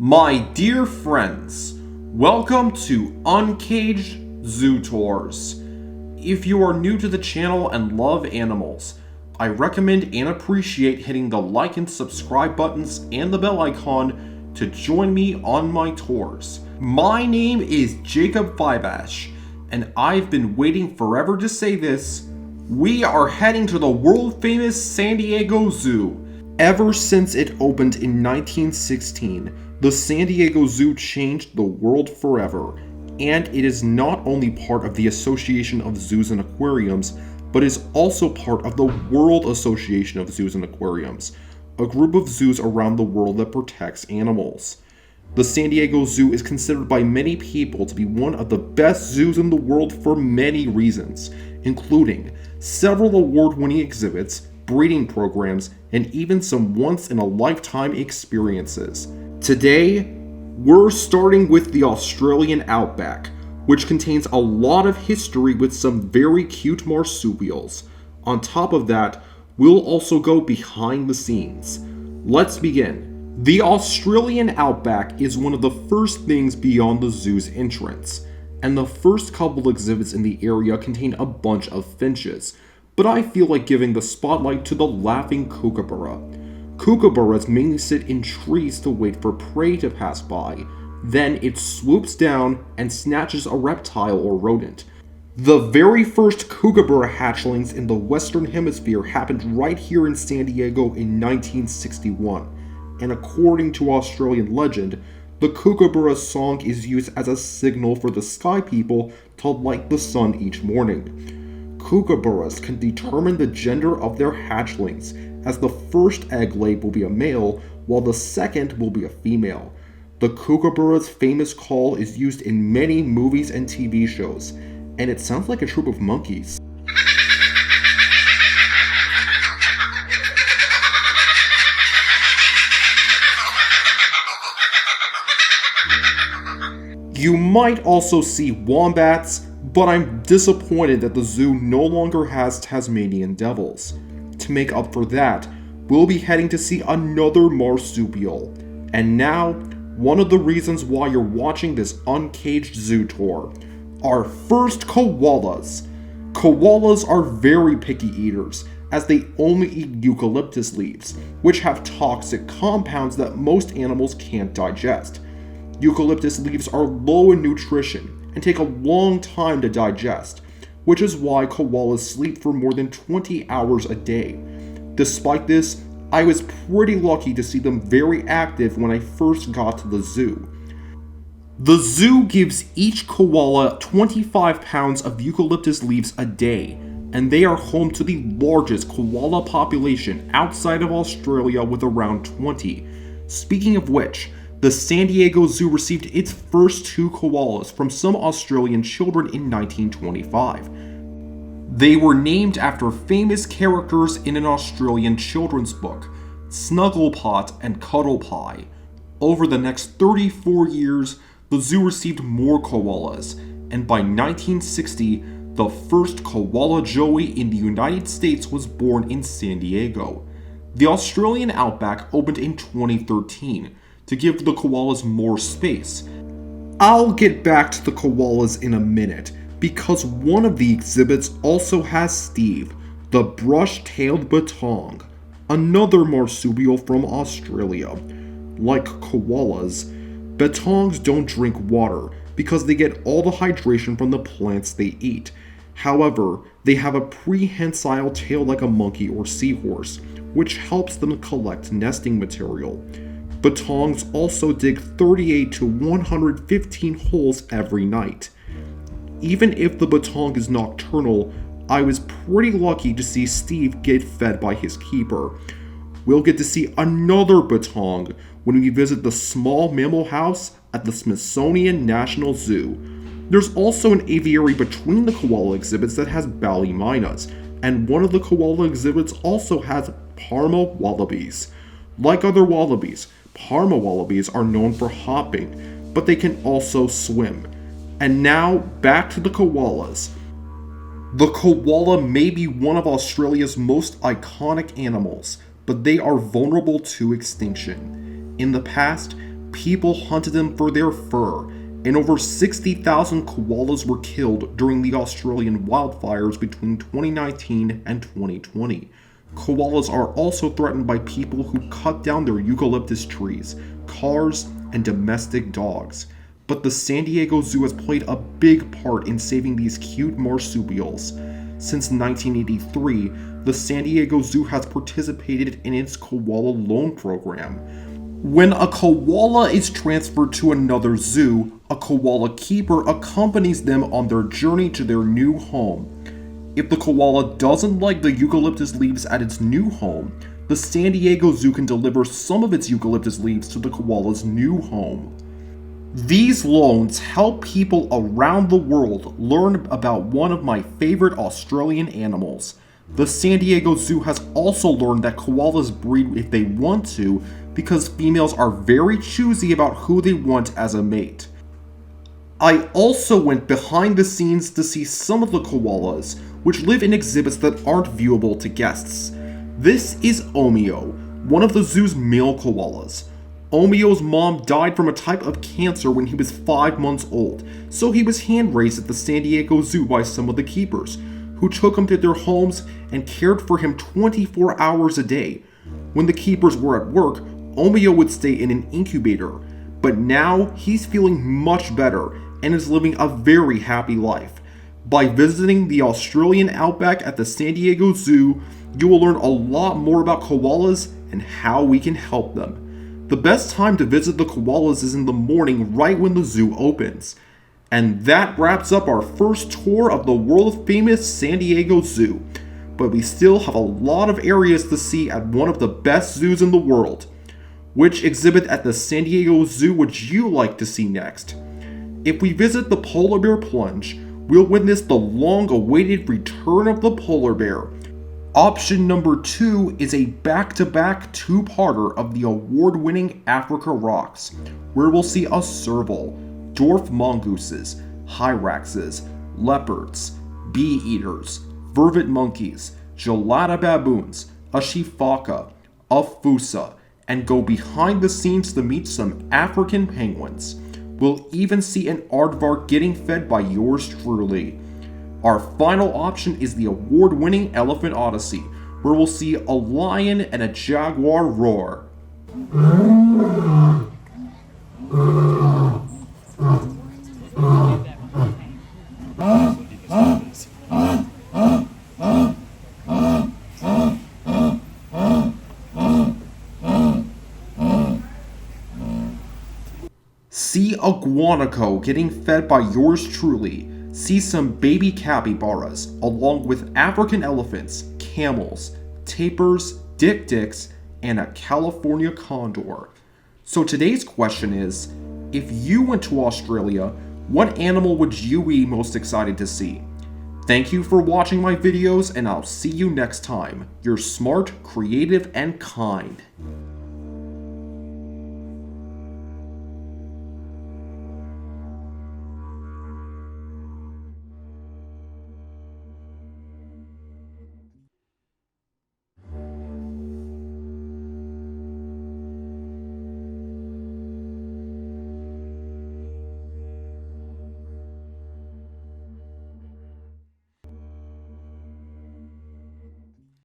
My dear friends, welcome to Uncaged Zootours. If you are new to the channel and love animals, I recommend and appreciate hitting the like and subscribe buttons and the bell icon to join me on my tours. My name is Jacob Fibash, and I've been waiting forever to say this. We are heading to the world famous San Diego Zoo. Ever since it opened in 1916, the San Diego Zoo changed the world forever, and it is not only part of the Association of Zoos and Aquariums, but is also part of the World Association of Zoos and Aquariums, a group of zoos around the world that protects animals. The San Diego Zoo is considered by many people to be one of the best zoos in the world for many reasons, including several award-winning exhibits, breeding programs, and even some once-in-a-lifetime experiences. Today, we're starting with the Australian Outback, which contains a lot of history with some very cute marsupials. On top of that, we'll also go behind the scenes. Let's begin. The Australian Outback is one of the first things beyond the zoo's entrance, and the first couple exhibits in the area contain a bunch of finches, but I feel like giving the spotlight to the laughing kookaburra. Kookaburras mainly sit in trees to wait for prey to pass by. Then it swoops down and snatches a reptile or rodent. The very first kookaburra hatchlings in the Western Hemisphere happened right here in San Diego in 1961, and according to Australian legend, the kookaburra's song is used as a signal for the sky people to light the sun each morning. Kookaburras can determine the gender of their hatchlings, as the first egg laid will be a male, while the second will be a female. The kookaburra's famous call is used in many movies and TV shows, and it sounds like a troop of monkeys. You might also see wombats, but I'm disappointed that the zoo no longer has Tasmanian devils. To make up for that, we'll be heading to see another marsupial. And now, one of the reasons why you're watching this Uncaged Zoo tour. Our first koalas. Koalas are very picky eaters, as they only eat eucalyptus leaves, which have toxic compounds that most animals can't digest. Eucalyptus leaves are low in nutrition and take a long time to digest, which is why koalas sleep for more than 20 hours a day. Despite this, I was pretty lucky to see them very active when I first got to the zoo. The zoo gives each koala 25 pounds of eucalyptus leaves a day, and they are home to the largest koala population outside of Australia with around 20. Speaking of which, the San Diego Zoo received its first 2 koalas from some Australian children in 1925. They were named after famous characters in an Australian children's book, Snugglepot and Cuddlepie. Over the next 34 years, the zoo received more koalas, and by 1960, the first koala joey in the United States was born in San Diego. The Australian Outback opened in 2013, to give the koalas more space. I'll get back to the koalas in a minute, because one of the exhibits also has Steve, the brush-tailed bettong, another marsupial from Australia. Like koalas, bettongs don't drink water because they get all the hydration from the plants they eat. However, they have a prehensile tail like a monkey or seahorse, which helps them collect nesting material. Bettongs also dig 38 to 115 holes every night. Even if the bettong is nocturnal, I was pretty lucky to see Steve get fed by his keeper. We'll get to see another bettong when we visit the small mammal house at the Smithsonian National Zoo. There's also an aviary between the koala exhibits that has ballyminas, and one of the koala exhibits also has Parma wallabies. Like other wallabies, Parma wallabies are known for hopping, but they can also swim. And now, back to the koalas. The koala may be one of Australia's most iconic animals, but they are vulnerable to extinction. In the past, People hunted them for their fur, and over 60,000 koalas were killed during the Australian wildfires between 2019 and 2020. Koalas are also threatened by people who cut down their eucalyptus trees, cars, and domestic dogs. But the San Diego Zoo has played a big part in saving these cute marsupials. Since 1983, the San Diego Zoo has participated in its koala loan program. When a koala is transferred to another zoo, a koala keeper accompanies them on their journey to their new home. If the koala doesn't like the eucalyptus leaves at its new home, the San Diego Zoo can deliver some of its eucalyptus leaves to the koala's new home. These loans help people around the world learn about one of my favorite Australian animals. The San Diego Zoo has also learned that koalas breed if they want to because females are very choosy about who they want as a mate. I also went behind the scenes to see some of the koalas, which live in exhibits that aren't viewable to guests. This is Omeo, one of the zoo's male koalas. Omeo's mom died from a type of cancer when he was 5 months old, so he was hand-raised at the San Diego Zoo by some of the keepers, who took him to their homes and cared for him 24 hours a day. When the keepers were at work, Omeo would stay in an incubator, but now he's feeling much better and is living a very happy life. By visiting the Australian Outback at the San Diego Zoo, you will learn a lot more about koalas and how we can help them. The best time to visit the koalas is in the morning right when the zoo opens. And that wraps up our first tour of the world-famous San Diego Zoo. But we still have a lot of areas to see at one of the best zoos in the world. Which exhibit at the San Diego Zoo would you like to see next? If we visit the polar bear plunge, we'll witness the long-awaited return of the polar bear. Option number 2 is a back-to-back two-parter of the award-winning Africa Rocks, where we'll see a serval, dwarf mongooses, hyraxes, leopards, bee-eaters, vervet monkeys, gelada baboons, a shifaka, a fusa, and go behind the scenes to meet some African penguins. We'll even see an aardvark getting fed by yours truly. Our final option is the award-winning Elephant Odyssey, where we'll see a lion and a jaguar roar. See a guanaco getting fed by yours truly. See some baby capybaras, along with African elephants, camels, tapirs, dik-diks, and a California condor. So today's question is, if you went to Australia, what animal would you be most excited to see? Thank you for watching my videos, and I'll see you next time. You're smart, creative, and kind.